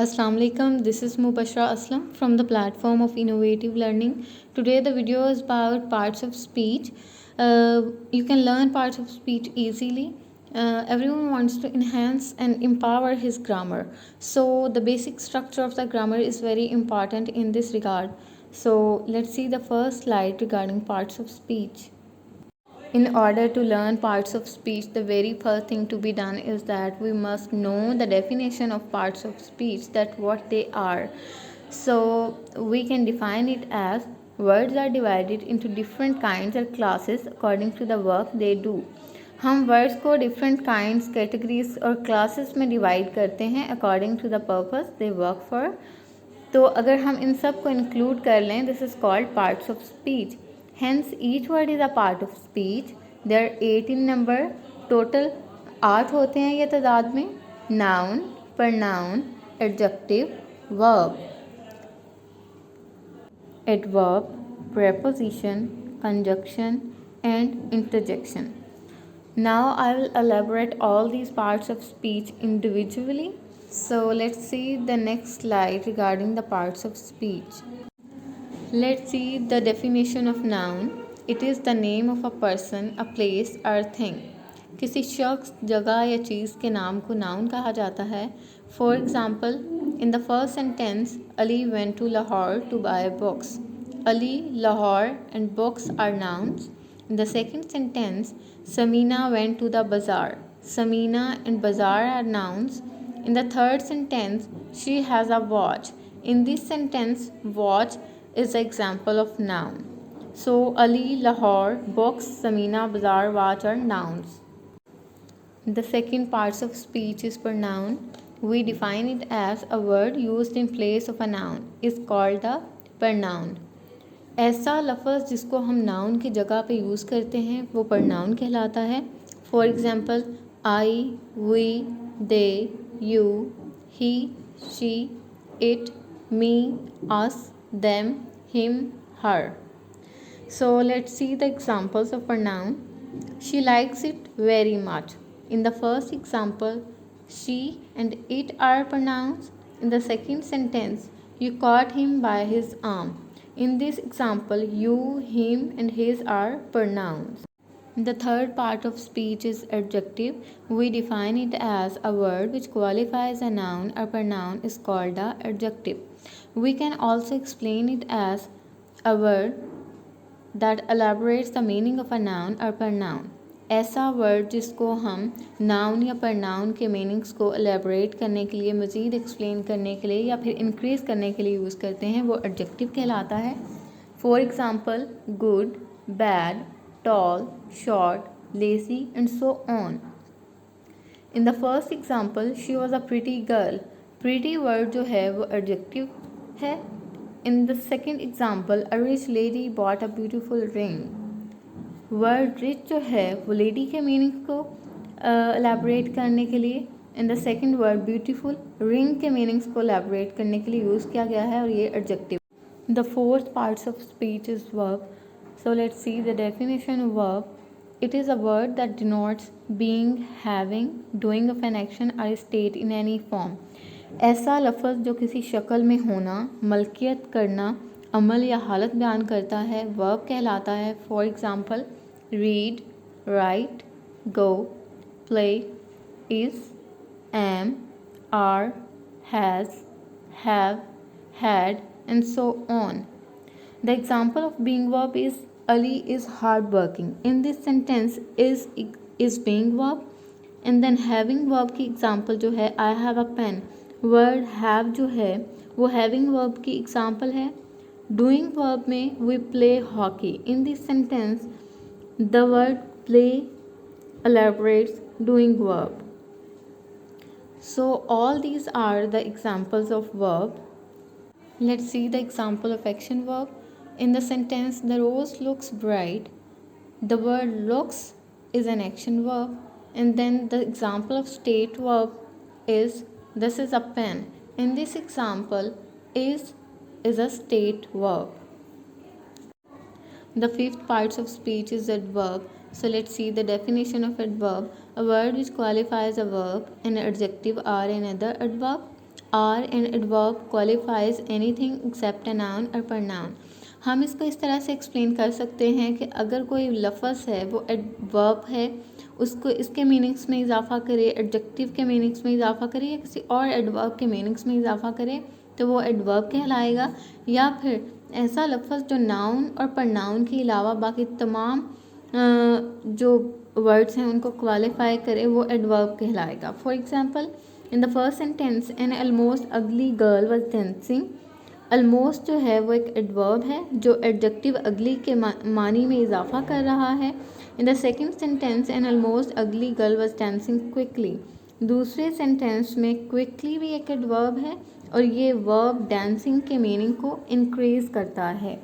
Assalamu alaikum. This is Mubashra Aslam from the platform of Innovative Learning. Today the video is about parts of speech. You can learn parts of speech easily. Everyone wants to enhance and empower his grammar. So the basic structure of the grammar is very important in this regard. So let's see the first slide regarding parts of speech. In order to learn parts of speech, the very first thing to be done is that we must know the definition of parts of speech, that what they are. So we can define it as words are divided into different kinds or classes according to the work they do. हम words को different kinds categories और classes में divide करते हैं according to the purpose they work for. तो अगर हम इन सब को इंक्लूड कर लें, this is called parts of speech. Hence, each word is a part of speech. There are 8 in number. Total 8 होते हैं ये तादाद में. Noun, pronoun, adjective, verb, adverb, preposition, conjunction, and interjection. Now I will elaborate all these parts of speech individually. So let's see the next slide regarding the parts of speech. Let's see the definition of noun. It is the name of a person, a place or thing. किसी शख्स, जगह या चीज़ के नाम को noun कहा जाता है. For example, in the first sentence, Ali went to Lahore to buy books. Ali, Lahore and books are nouns. In the second sentence, Samina went to the bazaar. Samina and bazaar are nouns. In the third sentence, she has a watch. In this sentence, watch is an example of noun. So Ali, Lahore, books, Samina, bazaar, watch are nouns. The second parts of speech is pronoun. We define it as a word used in place of a noun is called a pronoun. ऐसा लफ्ज़ जिसको हम noun की जगह पे use करते हैं वो pronoun कहलाता है. For example, I, we, they, you, he, she, it, me, us, them, him, her. So let's see the examples of pronoun. She likes it very much. In the first example, she and it are pronouns. In the second sentence, you caught him by his arm. In this example, you, him and his are pronouns. The third part of speech is adjective. We define it as a word which qualifies a noun or pronoun is called an adjective. We can also explain it as a word that elaborates the meaning of a noun or pronoun. ऐसा word जिसको हम noun या pronoun के meanings को elaborate करने के लिए, मज़ीद एक्सप्लेन करने के लिए या फिर इंक्रीज़ करने के लिए यूज़ करते हैं वो एडजेक्टिव कहलाता है. For example, good, bad, tall, short, lazy and so on. In the first example, she was a pretty girl. Pretty word जो है वो adjective है. In the second example, a rich lady bought a beautiful ring. Word rich जो है वो lady के meaning को elaborate करने के लिए. In the second word beautiful, ring के meanings को elaborate करने के लिए यूज़ किया गया है और ये adjective. The fourth parts of speech is verb. So let's see the definition of verb. It is a word that denotes being, having, doing of an action or state in any form. ऐसा लफ्ज़ जो किसी शक्ल में होना, मलकियत करना, अमल या हालत बयान करता है, verb कहलाता है. For example, read, write, go, play, is, am, are, has, have, had and so on. The example of being verb is Ali is hardworking. In this sentence, is being verb. And then having verb की example जो है I have a pen. Word have जो है वो having verb की example है. Doing verb में we play hockey. In this sentence, the word play elaborates doing verb. So all these are the examples of verb. Let's see the example of action verb. In the sentence, the rose looks bright. The word looks is an action verb. And then the example of state verb is this is a pen. In this example, is a state verb. The fifth parts of speech is adverb. So let's see the definition of adverb. A word which qualifies a verb, an adjective or another adverb. are an adverb qualifies anything except a noun or pronoun. हम इसको इस तरह से explain कर सकते हैं कि अगर कोई लफ्ज़ है वो एडवर्ब है, उसको इसके मीनिंग्स में इजाफा करे, एडजेक्टिव के मीनिंग्स में इजाफा करे या किसी और एडवर्ब के मीनिंग्स में इजाफा करे तो वो एडवर्ब कहलाएगा। या फिर ऐसा लफ्ज़ जो नाउन और प्रनाउन के अलावा बाकी तमाम जो वर्ड्स हैं उनको क्वालिफाई करे वो एडवर्ब कहलाएगा। For example, in the first sentence an almost ugly girl was dancing. Almost जो है वो एक एडवर्ब है जो एडजेक्टिव अगली के मानी में इजाफा कर रहा है। In the second sentence an almost ugly girl was dancing quickly. दूसरे सेंटेंस में क्विकली भी एक एडवर्ब है और ये वर्ब डांसिंग के मीनिंग को इंक्रीज करता है।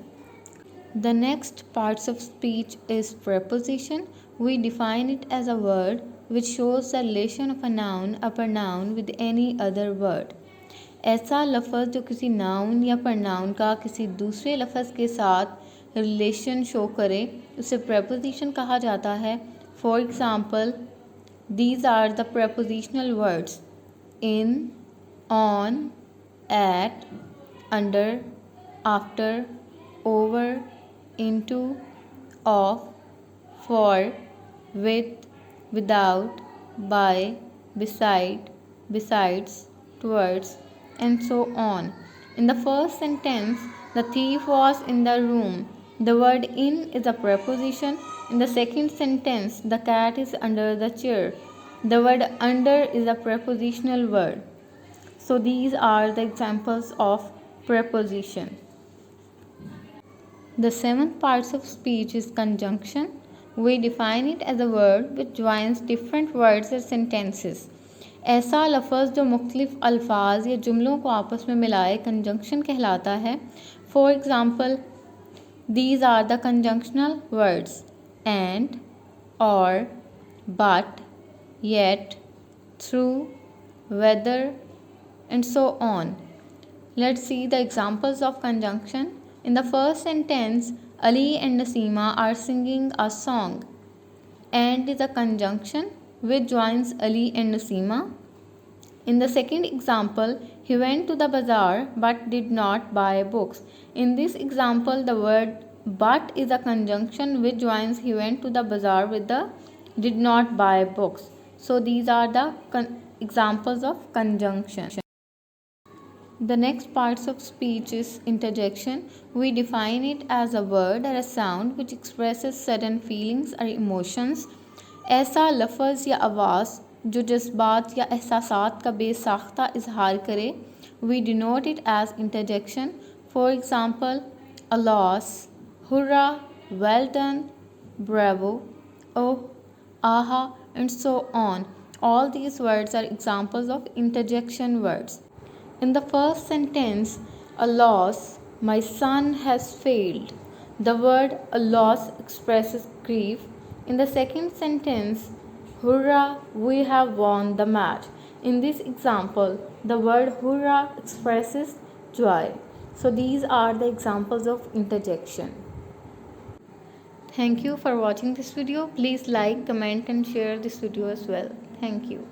The next parts of speech is preposition. We define it as a word which shows the relation of a noun or pronoun with any other word. ऐसा लफ्ज़ जो किसी नाउन या pronoun का किसी दूसरे लफ्ज़ के साथ रिलेशन शो करे उसे preposition कहा जाता है। For example, these are the prepositional words in, on, at, under, after, over, into, of, for, with, without, by, beside, besides, towards, and so on. In the first sentence, the thief was in the room. The word in is a preposition. In the second sentence, the cat is under the chair. The word under is a prepositional word. So these are the examples of preposition. The seventh parts of speech is conjunction. We define it as a word which joins different words or sentences. ऐसा लफ्ज़ जो मुख्तलिफ अल्फाज या जुमलों को आपस में मिलाए कंजंक्शन कहलाता है। For example, these are the conjunctional words and, or, but, yet, through, whether, and so on. Let's see the examples of conjunction. In the first sentence, Ali and Nasima are singing a song. And is a conjunction which joins Ali and Nasima. In the second example, he went to the bazaar but did not buy books. In this example, the word but is a conjunction which joins he went to the bazaar with the did not buy books. So these are the examples of conjunction. The next parts of speech is interjection. We define it as a word or a sound which expresses certain feelings or emotions. ऐसा लफ्ज़ या आवाज़ जो जज्बात या एहसासात का बेसाख्ता इजहार करे, we denote it as interjection. For example, alas, hurrah, well done, bravo, oh, aha, and so on. All these words are examples of interjection words. In the first sentence, alas, my son has failed. The word alas expresses grief. In the second sentence, hurrah, we have won the match. In this example, the word hurrah expresses joy. So these are the examples of interjection. Thank you for watching this video. Please like, comment and share this video as well. Thank you.